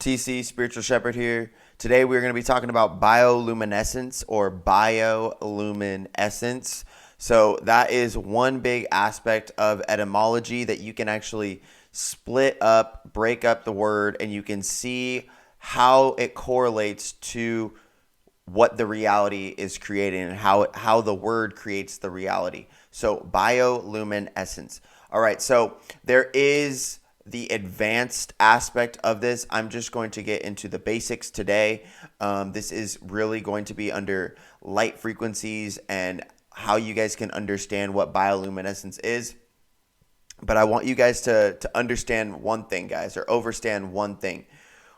TC, Spiritual Shepherd here. Today we're going to be talking about bioluminescence or bioluminescence. So that is one big aspect of etymology that you can actually split up, break up the word, and you can see how it correlates to what the reality is creating and how the word creates the reality. So bioluminescence. All right, so there is the advanced aspect of this. I'm just going to get into the basics today. This is really going to be under light frequencies and how you guys can understand what bioluminescence is. But I want you guys to understand one thing, guys, or understand one thing,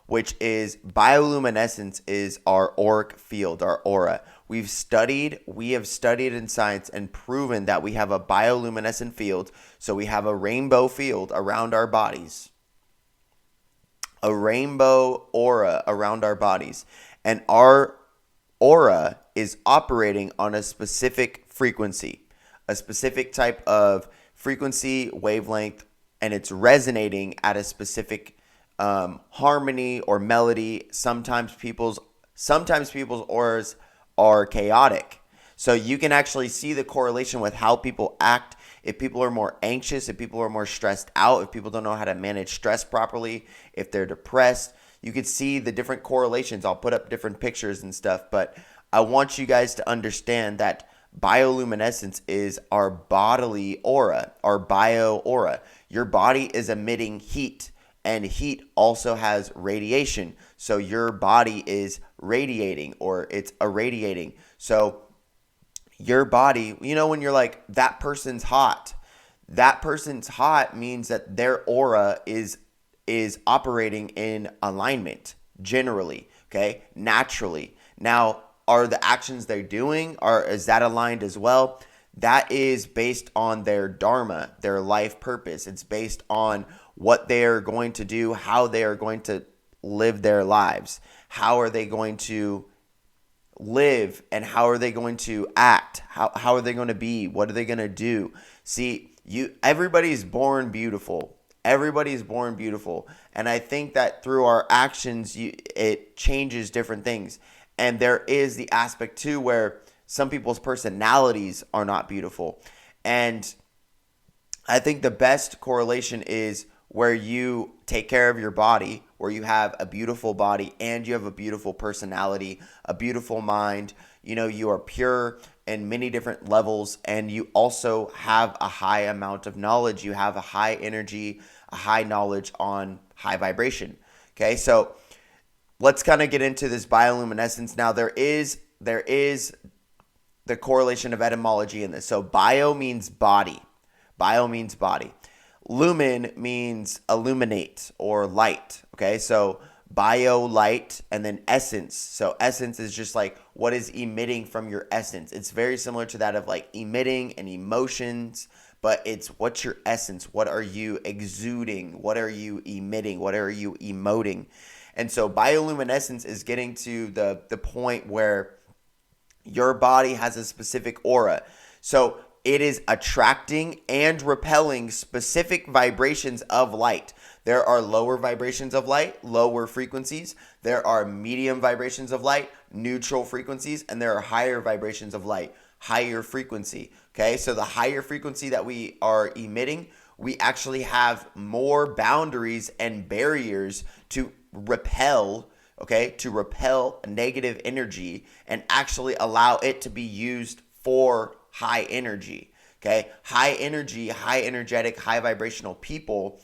which is bioluminescence is our auric field, our aura. We have studied in science and proven that we have a bioluminescent field. So we have a rainbow field around our bodies, a rainbow aura around our bodies. And our aura is operating on a specific frequency, a specific type of frequency, wavelength, and it's resonating at a specific harmony or melody. Sometimes people's auras are chaotic. So you can actually see the correlation with how people act. If people are more anxious, if people are more stressed out, if people don't know how to manage stress properly, if they're depressed, you can see the different correlations. I'll put up different pictures and stuff, but I want you guys to understand that bioluminescence is our bodily aura, our bio aura. Your body is emitting heat, and heat also has radiation. So your body is radiating, or it's irradiating. So your body, when you're like, that person's hot means that their aura is operating in alignment generally, okay? Naturally. Now, are the actions they're doing, is that aligned as well? That is based on their dharma, their life purpose. It's based on what they are going to do, how they are going to live their lives. How are they going to live, and how are they going to act? How are they going to be? What are they going to do? See, everybody's born beautiful. Everybody's born beautiful. And I think that through our actions, it changes different things. And there is the aspect too where some people's personalities are not beautiful. And I think the best correlation is where you take care of your body, where you have a beautiful body and you have a beautiful personality, a beautiful mind. You are pure in many different levels, and you also have a high amount of knowledge. You have a high energy, a high knowledge on high vibration. Okay, so let's kind of get into this bioluminescence. Now, there is the correlation of etymology in this. So bio means body. Bio means body. Lumin means illuminate or light. Okay, so bio, light, and then essence. So essence is just like what is emitting from your essence. It's very similar to that of like emitting and emotions, but it's what's your essence? What are you exuding? What are you emitting? What are you emoting? And so bioluminescence is getting to the point where your body has a specific aura. So it is attracting and repelling specific vibrations of light. There are lower vibrations of light, lower frequencies. There are medium vibrations of light, neutral frequencies, and there are higher vibrations of light, higher frequency. Okay, so the higher frequency that we are emitting, we actually have more boundaries and barriers to repel negative energy and actually allow it to be used for high energy. Okay, high energy, high energetic, high vibrational people,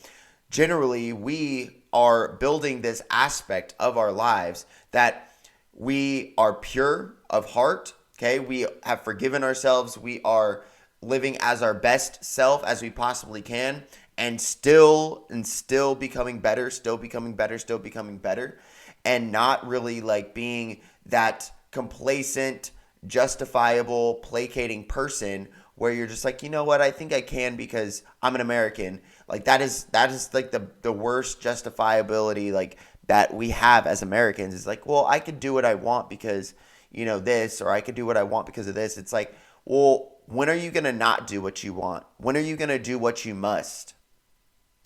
generally we are building this aspect of our lives that we are pure of heart. Okay, we have forgiven ourselves. We are living as our best self as we possibly can, and still becoming better, and not really like being that complacent, justifiable, placating person where you're just like, you know what, I think I can because I'm an American. Like that is like the worst justifiability like that we have as Americans. Is like, well, I could do what I want because this, or I could do what I want because of this. It's like, well, when are you going to not do what you want? When are you going to do what you must?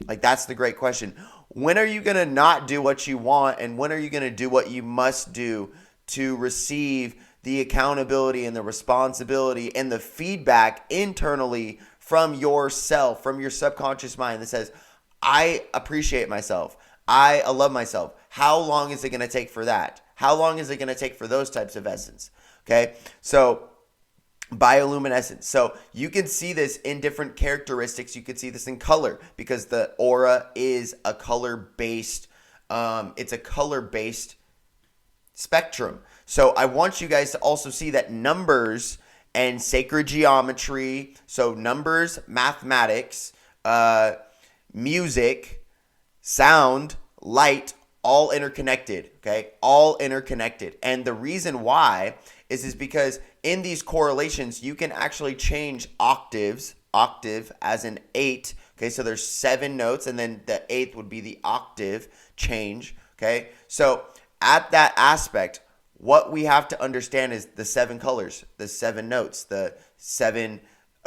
Like, that's the great question. When are you going to not do what you want, and when are you going to do what you must do to receive the accountability and the responsibility and the feedback internally from yourself, from your subconscious mind that says, I appreciate myself. I love myself. How long is it going to take for that? How long is it going to take for those types of essence? Okay, so bioluminescence. So you can see this in different characteristics. You can see this in color because the aura is a color-based. It's a color-based spectrum. So I want you guys to also see that numbers and sacred geometry. So numbers, mathematics, music, sound, light, all interconnected, okay? All interconnected. And the reason why is because in these correlations, you can actually change octaves, octave as an 8, okay? So there's 7 notes, and then the 8th would be the octave change, okay? So at that aspect, what we have to understand is the 7 colors, the 7 notes, the 7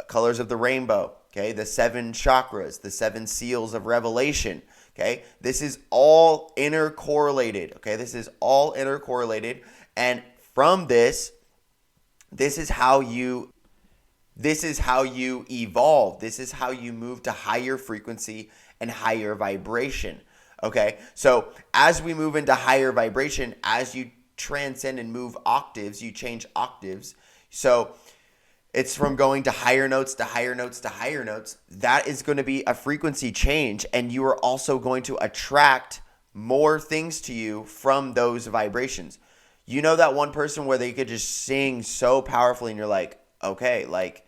colors of the rainbow, okay? The 7 chakras, the 7 seals of revelation, okay? This is all intercorrelated, okay? This is all intercorrelated, and from this is how you evolve. This is how you move to higher frequency and higher vibration, okay? So as we move into higher vibration, as you transcend and move octaves, you change octaves. So it's from going to higher notes to higher notes to higher notes. That is going to be a frequency change, and you are also going to attract more things to you from those vibrations. You know that one person where they could just sing so powerfully and you're like, okay, like,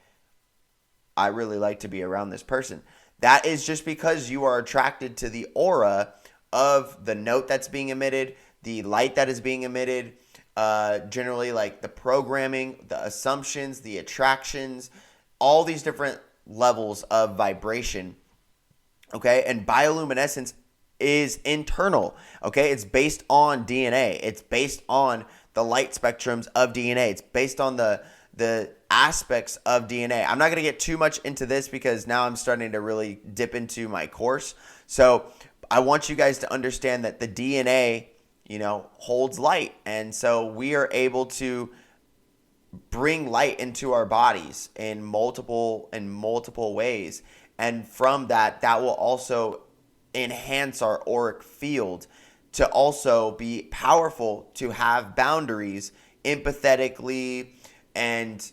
I really like to be around this person. That is just because you are attracted to the aura of the note that's being emitted, the light that is being emitted, generally like the programming, the assumptions, the attractions, all these different levels of vibration, okay? And bioluminescence is internal, okay? It's based on DNA. It's based on the light spectrums of DNA. It's based on the aspects of DNA. I'm not going to get too much into this because now I'm starting to really dip into my course. So I want you guys to understand that the DNA, holds light. And so we are able to bring light into our bodies in multiple ways. And from that will also enhance our auric field to also be powerful, to have boundaries empathetically and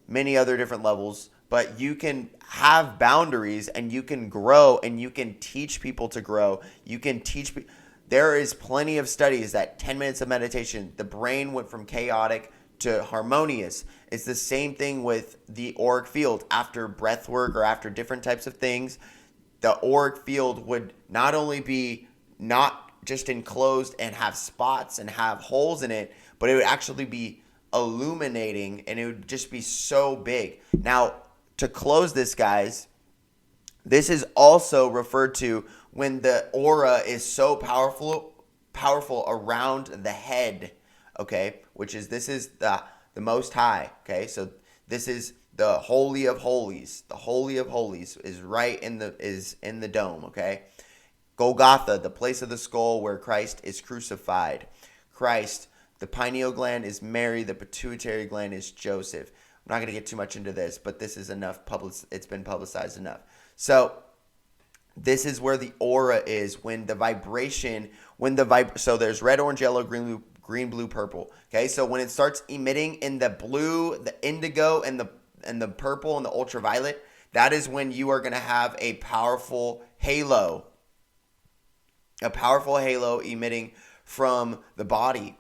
many other different levels. But you can have boundaries and you can grow and you can teach people to grow. You can teach people. There is plenty of studies that 10 minutes of meditation, the brain went from chaotic to harmonious. It's the same thing with the auric field. After breath work or after different types of things, the auric field would not only be not just enclosed and have spots and have holes in it, but it would actually be illuminating and it would just be so big. Now, to close this, guys, this is also referred to when the aura is so powerful around the head, okay? This is the Most High, okay? So this is the Holy of Holies. The Holy of Holies is right in the dome, okay? Golgotha, the place of the skull where Christ is crucified. Christ, the pineal gland is Mary, the pituitary gland is Joseph. I'm not going to get too much into this, but this is enough. It's been publicized enough. So this is where the aura is when the vibration, so there's red, orange, yellow, green, blue, purple. Okay, so when it starts emitting in the blue, the indigo, and the purple and the ultraviolet, that is when you are going to have a powerful halo emitting from the body.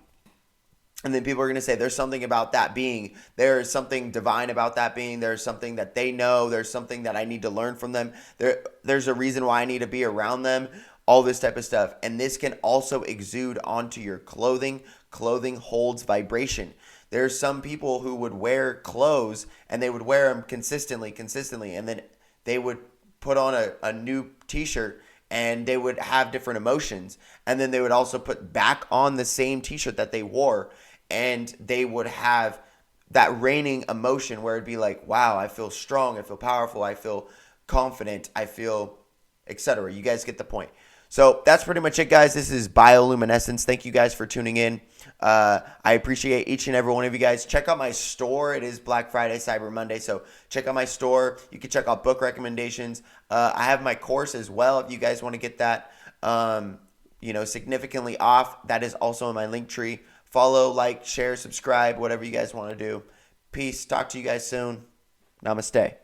And then people are going to say, there's something about that being. There's something divine about that being. There's something that they know. There's something that I need to learn from them. There's a reason why I need to be around them. All this type of stuff. And this can also exude onto your clothing. Clothing holds vibration. There's some people who would wear clothes and they would wear them consistently. And then they would put on a new t-shirt and they would have different emotions. And then they would also put back on the same t-shirt that they wore. And they would have that reigning emotion where it'd be like, wow, I feel strong, I feel powerful, I feel confident, I feel etc. You guys get the point. So that's pretty much it, guys. This is Bioluminescence. Thank you guys for tuning in. I appreciate each and every one of you guys. Check out my store. It is Black Friday, Cyber Monday. So check out my store. You can check out book recommendations. I have my course as well if you guys want to get that significantly off. That is also in my link tree. Follow, like, share, subscribe, whatever you guys want to do. Peace. Talk to you guys soon. Namaste.